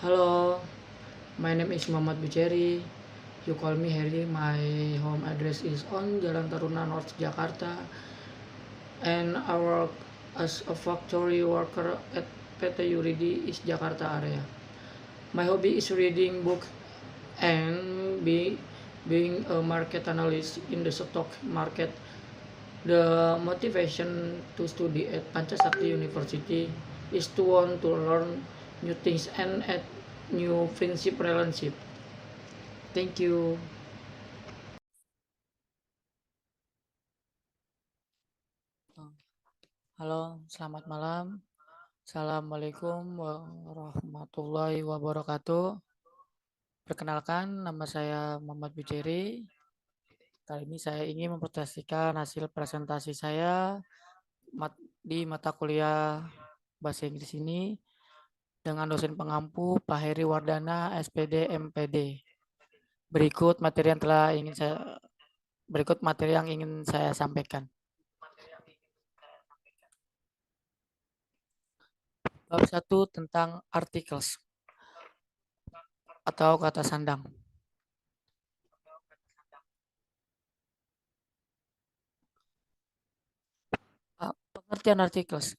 Hello, my name is Muhammad Buceri. You call me Harry. My home address is on Jalan Taruna North Jakarta, and I work as a factory worker at PT Yuridi is Jakarta area. My hobby is reading book and being a market analyst in the stock market. The motivation to study at Pancasakti University is to want to learn new things and add new friendship relationship. Thank you. Halo, selamat malam. Assalamualaikum warahmatullahi wabarakatuh. Perkenalkan, nama saya Muhammad Bijeri. Kali ini saya ingin mempresentasikan hasil presentasi saya di mata kuliah Bahasa Inggris ini dengan dosen pengampu Pak Heri Wardana, SPD, MPD. Berikut materi yang ingin saya sampaikan. Bab 1 tentang articles atau kata sandang. Pengertian articles.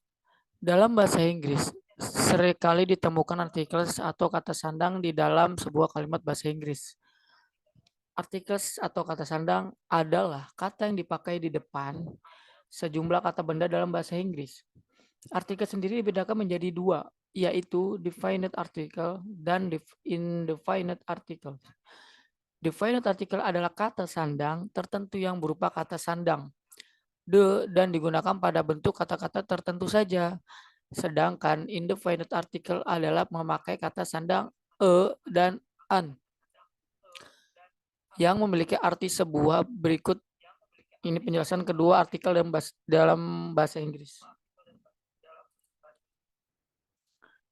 Dalam bahasa Inggris, seringkali ditemukan articles atau kata sandang di dalam sebuah kalimat bahasa Inggris. Articles atau kata sandang adalah kata yang dipakai di depan sejumlah kata benda dalam bahasa Inggris. Artikel sendiri dibedakan menjadi dua, yaitu definite article dan indefinite article. Definite article adalah kata sandang tertentu yang berupa kata sandang dan digunakan pada bentuk kata-kata tertentu saja. Sedangkan indefinite article adalah memakai kata sandang dan an yang memiliki arti sebuah. Berikut ini penjelasan kedua artikel dalam bahasa Inggris.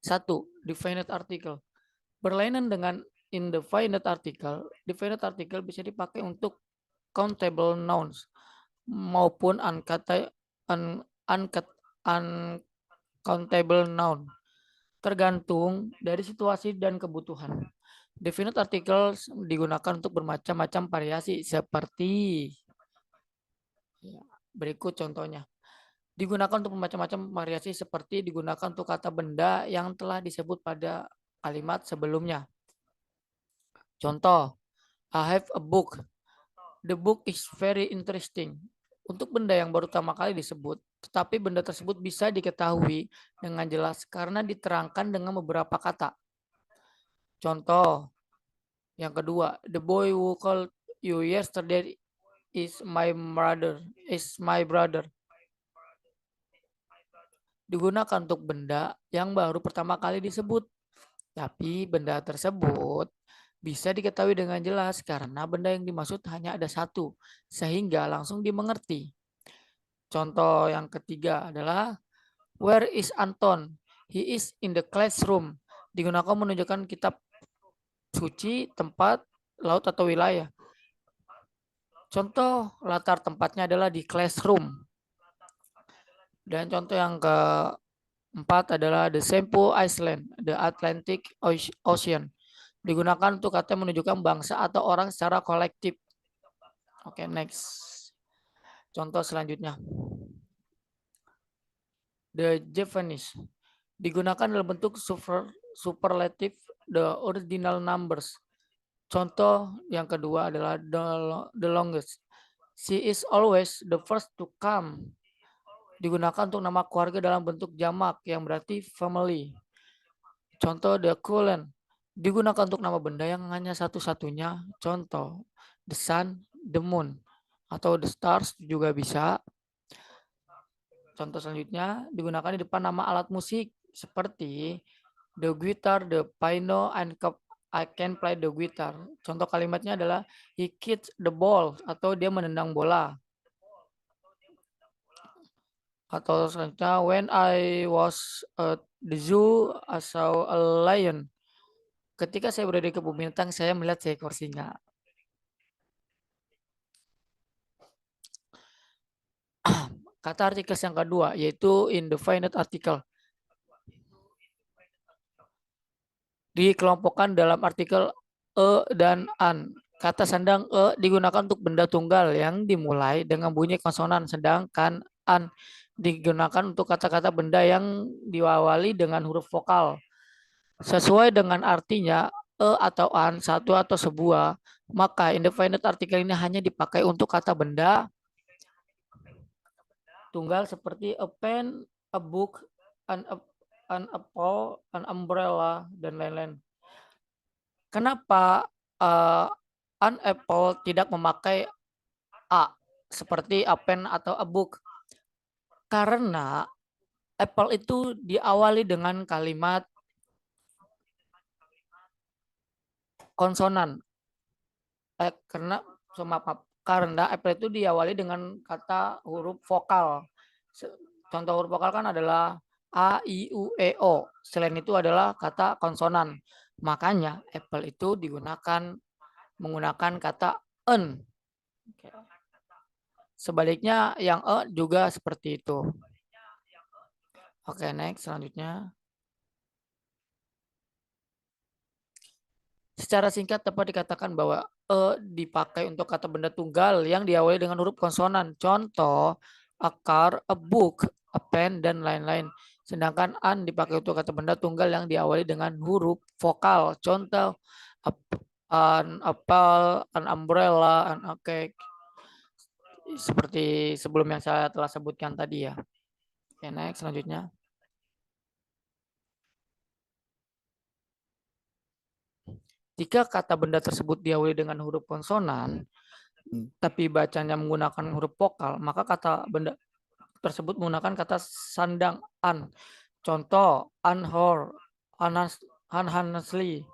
1. Definite article. Berlainan dengan indefinite article, definite article bisa dipakai untuk countable nouns maupun uncountable noun, tergantung dari situasi dan kebutuhan. Definite article digunakan untuk bermacam-macam variasi seperti berikut contohnya. Digunakan untuk bermacam-macam variasi seperti digunakan untuk kata benda yang telah disebut pada kalimat sebelumnya. Contoh, I have a book. The book is very interesting. Untuk benda yang baru pertama kali disebut, tetapi benda tersebut bisa diketahui dengan jelas karena diterangkan dengan beberapa kata. Contoh yang kedua, the boy who called you yesterday is my brother. Digunakan untuk benda yang baru pertama kali disebut, tapi benda tersebut bisa diketahui dengan jelas karena benda yang dimaksud hanya ada satu, sehingga langsung dimengerti. Contoh yang ketiga adalah where is Anton? He is in the classroom. Digunakan menunjukkan kitab suci, tempat, laut atau wilayah. Contoh latar tempatnya adalah di classroom. Dan contoh yang keempat adalah the Sempo Island, the Atlantic Ocean. Digunakan untuk kata menunjukkan bangsa atau orang secara kolektif. Oke, next. Contoh selanjutnya. The Japanese. Digunakan dalam bentuk superlative the original numbers. Contoh yang kedua adalah the longest. She is always the first to come. Digunakan untuk nama keluarga dalam bentuk jamak yang berarti family. Contoh the coolant. Digunakan untuk nama benda yang hanya satu-satunya. Contoh the sun, the moon. Atau the stars juga bisa. Contoh selanjutnya digunakan di depan nama alat musik seperti the guitar, the piano, and I can play the guitar. Contoh kalimatnya adalah he kicks the ball atau dia menendang bola. Atau selanjutnya when I was at the zoo I saw a lion. Ketika saya berada di kebun binatang saya melihat seekor singa. Kata artikel yang kedua yaitu indefinite article. dikelompokkan dalam artikel dan an. Kata sandang digunakan untuk benda tunggal yang dimulai dengan bunyi konsonan, sedangkan an digunakan untuk kata-kata benda yang diawali dengan huruf vokal. Sesuai dengan artinya, atau an, satu atau sebuah, maka indefinite artikel ini hanya dipakai untuk kata benda tunggal seperti a pen, a book, an apple, an umbrella, dan lain-lain. Kenapa an apple tidak memakai a seperti a pen atau a book? Karena apple itu diawali dengan kalimat konsonan. Karena apple itu diawali dengan kata huruf vokal. Contoh huruf vokal kan adalah a, i, u, e, o. Selain itu adalah kata konsonan. Makanya apple itu menggunakan kata en. Sebaliknya yang juga seperti itu. Oke, next selanjutnya. Secara singkat dapat dikatakan bahwa dipakai untuk kata benda tunggal yang diawali dengan huruf konsonan. Contoh, a car, a book, a pen, dan lain-lain. Sedangkan an dipakai untuk kata benda tunggal yang diawali dengan huruf vokal. Contoh, an apple, an umbrella, an cake. Seperti sebelum yang saya telah sebutkan tadi ya. Oke, next selanjutnya. Jika kata benda tersebut diawali dengan huruf konsonan, tapi bacanya menggunakan huruf vokal, maka kata benda tersebut menggunakan kata sandang an. Contoh, unhor, unhonestly,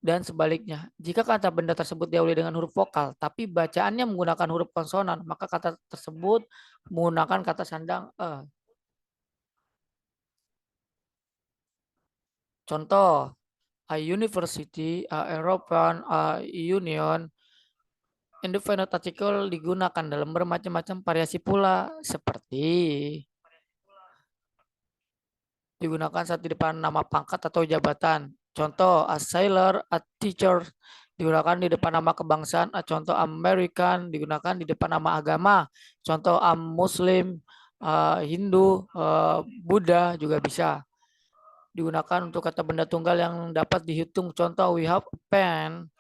dan sebaliknya. Jika kata benda tersebut diawali dengan huruf vokal, tapi bacaannya menggunakan huruf konsonan, maka kata tersebut menggunakan kata sandang e. Contoh, a university, a European, a union. Indefinite article digunakan dalam bermacam-macam variasi pula, seperti digunakan saat di depan nama pangkat atau jabatan. Contoh, a sailor, a teacher, digunakan di depan nama kebangsaan. Contoh, American, digunakan di depan nama agama. Contoh, a Muslim, Hindu, Buddha juga bisa. Digunakan untuk kata benda tunggal yang dapat dihitung. Contoh, we have a pen,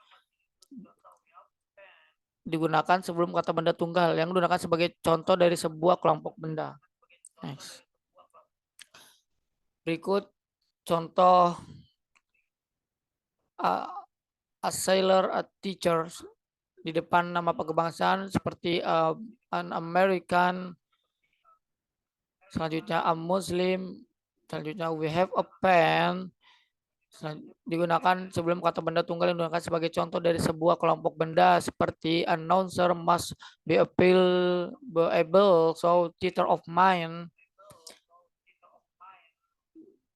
digunakan sebelum kata benda tunggal yang digunakan sebagai contoh dari sebuah kelompok benda. Next. Berikut contoh a sailor, a teacher di depan nama kebangsaan seperti an American, selanjutnya a Muslim, selanjutnya we have a pen, digunakan sebelum kata benda tunggal yang digunakan sebagai contoh dari sebuah kelompok benda seperti announcer must be able, so theater of mind,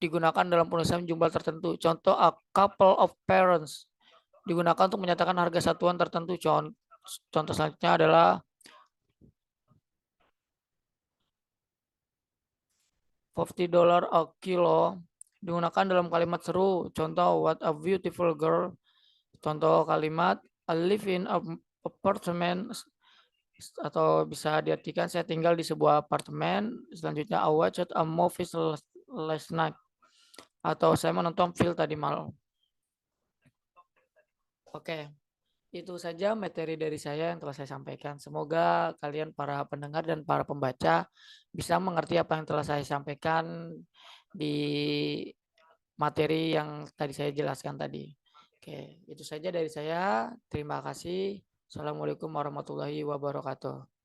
digunakan dalam penulisan jumlah tertentu. Contoh, a couple of parents, digunakan untuk menyatakan harga satuan tertentu. Contoh selanjutnya adalah $50 a kilo, digunakan dalam kalimat seru. Contoh, what a beautiful girl. Contoh kalimat, I live in an apartment, atau bisa diartikan saya tinggal di sebuah apartemen. Selanjutnya, I watched a movie last night, atau saya menonton film tadi malam. Oke, itu saja materi dari saya yang telah saya sampaikan. Semoga kalian para pendengar dan para pembaca bisa mengerti apa yang telah saya sampaikan di materi yang tadi saya jelaskan tadi. Oke, itu saja dari saya. Terima kasih. Assalamualaikum warahmatullahi wabarakatuh.